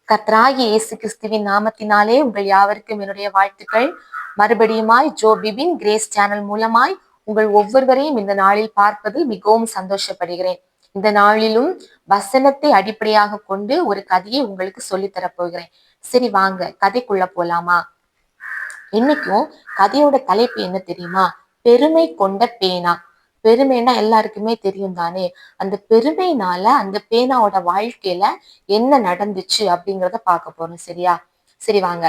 கர்த்தராகிய இயேசு கிறிஸ்துவின் நாமத்தினாலே உங்கள் யாவருக்கும் என்னுடைய வாழ்த்துக்கள். மறுபடியுமாய் ஜோ பிபின் கிரேஸ் சேனல் மூலமாய் உங்கள் ஒவ்வொருவரையும் இந்த நாளில் பார்ப்பதில் மிகவும் சந்தோஷப்படுகிறேன். இந்த நாளிலும் வசனத்தை அடிப்படையாக கொண்டு ஒரு கதையை உங்களுக்கு சொல்லித் தரப்போகிறேன். சரி, வாங்க கதைக்குள்ள போலாமா? இன்னைக்கும் கதையோட தலைப்பு என்ன தெரியுமா? பெருமை கொண்ட பேனா. பெருமைன்னா எல்லாருக்குமே தெரியும் தானே. அந்த பெருமைனால அந்த பேனாவோட வாழ்க்கையில என்ன நடந்துச்சு அப்படிங்கிறத பார்க்க போறோம். சரியா? சரி, வாங்க.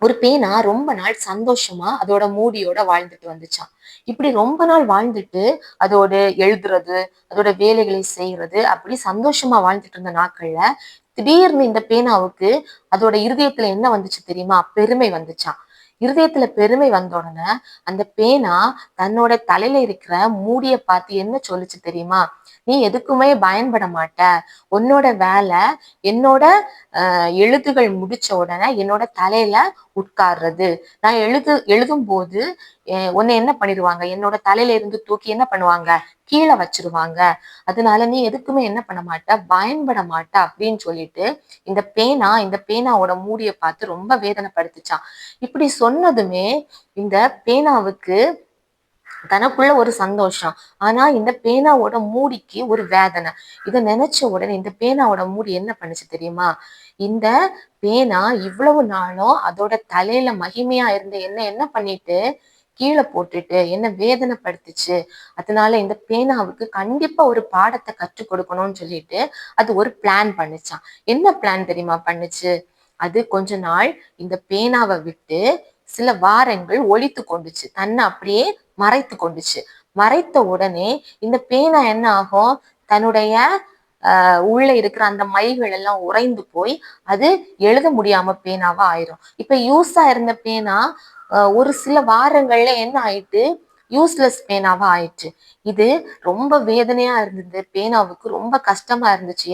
ஒரு பேனா ரொம்ப நாள் சந்தோஷமா அதோட மூடியோட வாழ்ந்துட்டு வந்துச்சான். இப்படி ரொம்ப நாள் வாழ்ந்துட்டு அதோட எழுதுறது, அதோட வேலைகளை செய்யறது, அப்படி சந்தோஷமா வாழ்ந்துட்டு இருந்த நாட்கள்ல திடீர்னு இந்த பேனாவுக்கு அதோட இருதயத்துல என்ன வந்துச்சு தெரியுமா? பெருமை வந்துச்சான். இருதயத்துல பெருமை வந்த உடனே அந்த பேனா தன்னோட தலையில இருக்கிற மூடிய பார்த்து என்ன சொல்லுச்சு தெரியுமா? நீ எதுக்குமே பயன்பட மாட்ட. உன்னோட வேலை என்னோட எழுத்துகள் முடிச்ச உடனே என்னோட தலையில உட்கார்றது. நான் எழுதும் போது உன்னை என்ன பண்ணிடுவாங்க, என்னோட தலையில இருந்து தூக்கி என்ன பண்ணுவாங்க, கீழே வச்சிருவாங்க. அதனால நீ எதுக்குமே என்ன பண்ண மாட்ட, பயன்பட மாட்ட அப்படின்னு சொல்லிட்டு இந்த பேனாவோட மூடிய பார்த்து ரொம்ப வேதனைப்படுத்துச்சான். இப்படி சொன்னதுமே இந்த பேனாவுக்கு தனக்குள்ள ஒரு சந்தோஷம். ஆனா இந்த பேனாவோட மூடிக்கு ஒரு வேதனை. இதை நினைச்ச உடனே இந்த பேனாவோட மூடி என்ன பண்ணுச்சு தெரியுமா? இந்த பேனா இவ்வளவு நாளும் அதோட தலையில மகிமையா இருந்த என்ன என்ன பண்ணிட்டு கீழே போட்டுட்டு என்ன வேதனைப்படுத்துச்சு. அதனால இந்த பேனாவுக்கு கண்டிப்பா ஒரு பாடத்தை கற்றுக் கொடுக்கணும்னு சொல்லிட்டு அது ஒரு பிளான் பண்ணுச்சான். என்ன பிளான் தெரியுமா பண்ணுச்சு? அது கொஞ்ச நாள் இந்த பேனாவை விட்டு சில வாரங்கள் ஒழித்து கொண்டுச்சு, தன்னை அப்படியே மறைத்து கொண்டுச்சு. மறைத்த உடனே இந்த பேனா என்ன ஆகும், தன்னுடைய உள்ள இருக்கிற அந்த மைகள் எல்லாம் உறைந்து போய் அது எழுத முடியாம பேனாவா ஆயிரும். இப்ப யூஸா இருந்த பேனா ஒரு சில வாரங்கள்ல என்ன ஆயிட்டு, யூஸ்லெஸ் பேனாவா ஆயிடுச்சு. இது ரொம்ப வேதனையா இருந்தது, பேனாவுக்கு ரொம்ப கஷ்டமா இருந்துச்சு.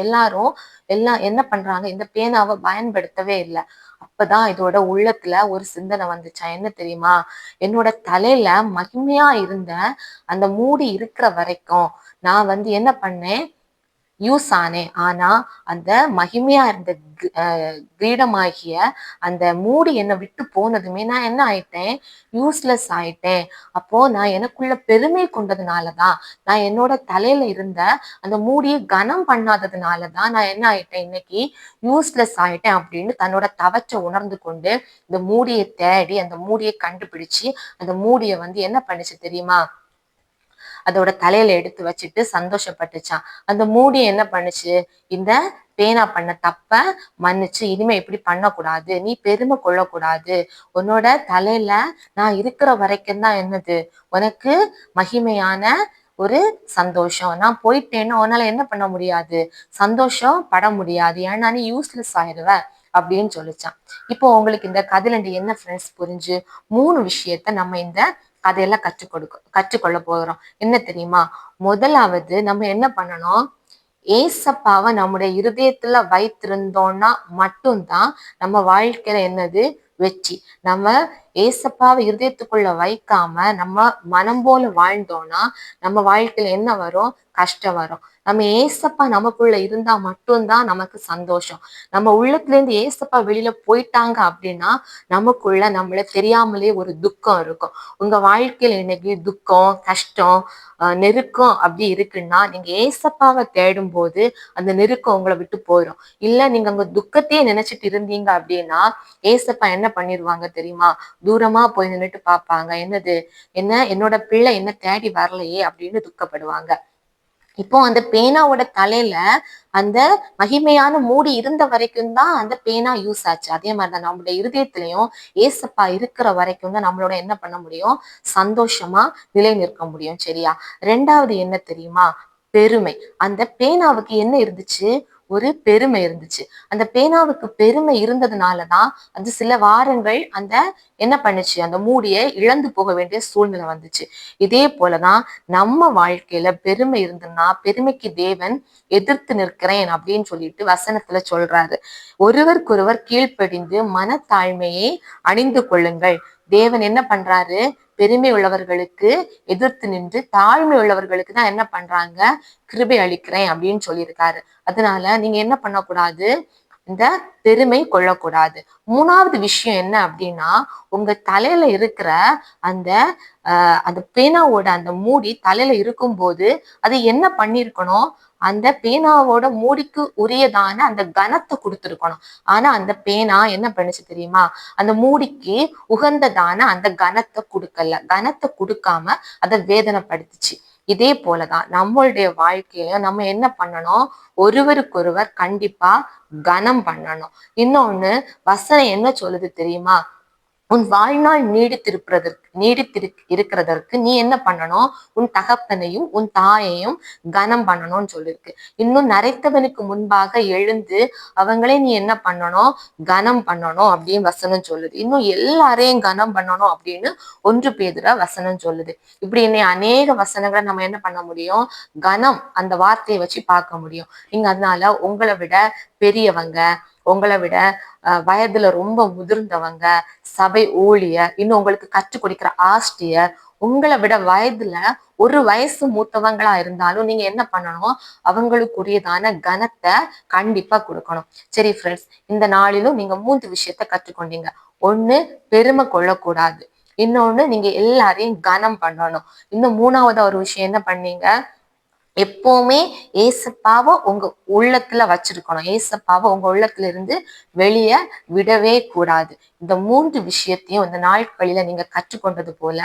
எல்லாம் என்ன பண்றாங்க, இந்த பேனாவை பயன்படுத்தவே இல்லை. அப்பதான் இதோட உள்ளத்துல ஒரு சிந்தனை வந்துச்சா, என்ன தெரியுமா? என்னோட தலையில மகிமையா இருந்த அந்த மூடி இருக்கிற வரைக்கும் நான் என்ன பண்ணேன், யூஸ் ஆனேன். ஆனா அந்த மகிமையா இருந்த கிரீடமாகிய அந்த மூடி என்னை விட்டு போனதுமே நான் என்ன ஆயிட்டேன், யூஸ்லெஸ் ஆயிட்டேன். அப்போ நான் எனக்குள்ள பெருமை கொண்டதுனாலதான், நான் என்னோட தலையில இருந்த அந்த மூடியை கனம் பண்ணாததுனாலதான் நான் என்ன ஆயிட்டேன், இன்னைக்கு யூஸ்லெஸ் ஆயிட்டேன் அப்படின்னு தன்னோட தவற்றை உணர்ந்து கொண்டு இந்த மூடியை தேடி அந்த மூடியை கண்டுபிடிச்சு அந்த மூடியை என்ன பண்ணுச்சு தெரியுமா? அதோட தலையில எடுத்து வச்சுட்டு சந்தோஷப்பட்டுச்சான். அந்த மூடி என்ன பண்ணுச்சு, இந்த பேனா பண்ண தப்ப மன்னிச்சு, இனிமே இப்படி பண்ணக்கூடாது, நீ பெருமை கொள்ளக்கூடாது, உன்னோட தலையில நான் இருக்கிற வரைக்கும் தான் என்னது உனக்கு மகிமையான ஒரு சந்தோஷம். நான் போயிட்டேன்னா உன்னால என்ன பண்ண முடியாது, சந்தோஷம் பட முடியாது, ஏன்னா நீ யூஸ்லெஸ் ஆயிடுவ அப்படின்னு சொல்லிச்சான். இப்போ உங்களுக்கு இந்த கதையில என்ன ஃப்ரெண்ட்ஸ் புரிஞ்சு? 3 விஷயத்த நம்ம இந்த கதையெல்லாம் கற்றுக்கொள்ள போகிறோம். என்ன தெரியுமா? முதலாவது நம்ம என்ன பண்ணணும், ஏசப்பாவை நம்முடைய இருதயத்துல வைத்திருந்தோம்னா மட்டும்தான் நம்ம வாழ்க்கையில என்னது வெற்றி. நம்ம ஏசப்பாவை இருதயத்துக்குள்ள வைக்காம நம்ம மனம் போல வாழ்ந்தோம்னா நம்ம வாழ்க்கையில என்ன வரும், கஷ்டம் வரும். நம்ம ஏசப்பா நமக்குள்ள இருந்தா மட்டும்தான் நமக்கு சந்தோஷம். நம்ம உள்ளத்துல இருந்து ஏசப்பா வெளியில போயிட்டாங்க அப்படின்னா நமக்குள்ள நம்மள தெரியாமலே ஒரு துக்கம் இருக்கும். உங்க வாழ்க்கையில இன்னைக்கு துக்கம், கஷ்டம், நெருக்கம் அப்படி இருக்குன்னா நீங்க ஏசப்பாவை தேடும் போது அந்த நெருக்கம் உங்களை விட்டு போயிடும். இல்ல நீங்க அங்க துக்கத்தையே நினைச்சிட்டு இருந்தீங்க அப்படின்னா ஏசப்பா என்ன பண்ணிருவாங்க தெரியுமா? தூரமா போய் நின்றுட்டு பார்ப்பாங்க, என்னோட பிள்ளை என்ன தேடி வரலையே அப்படின்னு துக்கப்படுவாங்க. இப்போ அந்த பேனாவோட தலையில அந்த மகிமையான மூடி இருந்த வரைக்கும் தான் அந்த பேனா யூஸ் ஆச்சு. அதே மாதிரிதான் நம்மளுடைய இருதயத்திலையும் ஏசப்பா இருக்கிற வரைக்கும் தான் நம்மளோட என்ன பண்ண முடியும், சந்தோஷமா நிலை நிற்க முடியும். சரியா? 2வது என்ன தெரியுமா? பெருமை. அந்த பேனாவுக்கு என்ன இருந்துச்சு, ஒரு பெருமை இருந்துச்சு. அந்த பேனாவுக்கு பெருமை இருந்ததுனாலதான் அது சில வாரங்கள் அந்த என்ன பண்ணுச்சு, அந்த மூடியை இழந்து போக வேண்டிய சூழ்நிலை வந்துச்சு. இதே போலதான் நம்ம வாழ்க்கையில பெருமை இருந்ததுன்னா பெருமைக்கு தேவன் எதிர்த்து நிற்கிறேன் அப்படின்னு சொல்லிட்டு வசனத்துல சொல்றாரு. ஒருவருக்கொருவர் கீழ்ப்படிந்து மனத்தாழ்மையை அணிந்து கொள்ளுங்கள். தேவன் என்ன பண்றாரு, பெருமை உள்ளவர்களுக்கு எதிர்த்து நின்று தாழ்மை உள்ளவர்களுக்கு தான் என்ன பண்றாங்க, கிருபை அளிக்கிறேன் அப்படின்னு சொல்லியிருக்காரு. அதனால நீங்க என்ன பண்ணக்கூடாது, இந்த பெருமை கொள்ளக்கூடாது. மூணாவது விஷயம் என்ன அப்படின்னா, உங்க தலையில இருக்கிற அந்த அந்த பேனாவோட அந்த மூடி தலையில இருக்கும்போது அது என்ன பண்ணிருக்கணும், அந்த பேனாவோட மூடிக்கு உரியதான அந்த கனத்தை கொடுத்துருக்கணும். ஆனா அந்த பேனா என்ன பண்ணுச்சு தெரியுமா, அந்த மூடிக்கு உகந்ததான அந்த கனத்தை கொடுக்கல. கனத்தை கொடுக்காம அதை வேதனைப்படுத்துச்சு. இதே போலதான் நம்மளுடைய வாழ்க்கையில நம்ம என்ன பண்ணணும், ஒருவருக்கொருவர் கண்டிப்பா கனம் பண்ணணும். இன்னொன்னு வசனம் என்ன சொல்லுது தெரியுமா, உன் வாழ்நாள் இருக்கிறதற்கு நீ என்ன பண்ணணும், உன் தகப்பனையும் உன் தாயையும் கனம் பண்ணணும்னு சொல்லிருக்கு. இன்னும் நரைத்தவனுக்கு முன்பாக எழுந்து அவங்களே நீ என்ன பண்ணணும், கனம் பண்ணணும் அப்படின்னு வசனம் சொல்லுது. இன்னும் எல்லாரையும் கனம் பண்ணணும் அப்படின்னு 1 பேதுரு வசனம் சொல்லுது. இப்படி இன்னும் அநேக வசனங்களை நம்ம என்ன பண்ண முடியும், கனம் அந்த வார்த்தையை வச்சு பார்க்க முடியும். நீங்க அதனால உங்களை விட பெரியவங்க, உங்களை விட வயதுல ரொம்ப முதிர்ந்தவங்க, சபை ஊழியர், இன்னும் உங்களுக்கு கற்றுக் கொடுக்கிற ஆசிரியர், உங்களை விட வயதுல ஒரு வயசு மூத்தவங்களா இருந்தாலும் நீங்க என்ன பண்ணணும், அவங்களுக்குரியதான கனத்தை கண்டிப்பா கொடுக்கணும். சரி ஃப்ரெண்ட்ஸ், இந்த நாளிலும் நீங்க 3 விஷயத்த கற்றுக்கொண்டீங்க. ஒண்ணு, பெருமை கொள்ளக்கூடாது. இன்னொன்னு, நீங்க எல்லாரையும் கனம் பண்ணணும். இன்னும் 3வது ஒரு விஷயம் என்ன பண்ணீங்க, எப்பவுமே ஏசப்பாவை உங்க உள்ளத்துல வச்சிருக்கணும். ஏசப்பாவை உங்க உள்ளத்துல இருந்து வெளியே விடவே கூடாது. இந்த 3 விஷயத்தையும் இந்த நாட்களில நீங்க கற்றுக்கொண்டது போல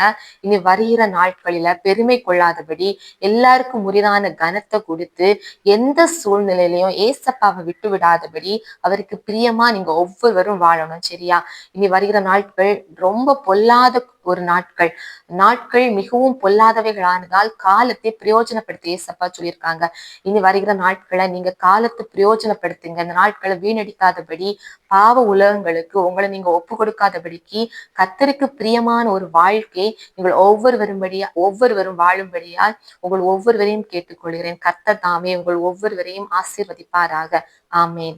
இனி வருகிற நாட்களில பெருமை கொள்ளாதபடி எல்லாருக்கும் உரிதான கனத்தை கொடுத்து எந்த சூழ்நிலையிலையும் ஏசப்பாவை விட்டு விடாதபடி அவருக்கு பிரியமா நீங்க ஒவ்வொருவரும் வாழணும். சரியா? இனி வருகிற நாட்கள் ரொம்ப பொல்லாத ஒரு நாட்கள் மிகவும் பொல்லாதவைகளானதால் காலத்தை பிரயோஜனப்படுத்தி ஏசப்பா சொல்லியிருக்காங்க. இனி வருகிற நாட்களை நீங்க காலத்தை பிரயோஜனப்படுத்துங்க. இந்த நாட்களை வீணடிக்காதபடி, பாவ உலகங்களுக்கு உங்களை நீங்க ஒப்பு கொடுக்காதபடிக்கு கர்த்தருக்கு பிரியமான ஒரு வாழ்க்கை நீங்கள் ஒவ்வொருவரும் வாழும்படியால் உங்கள் ஒவ்வொருவரையும் கேட்டுக்கொள்கிறேன். கர்த்தர் தாமே உங்கள் ஒவ்வொருவரையும் ஆசீர்வதிப்பாராக. ஆமேன்.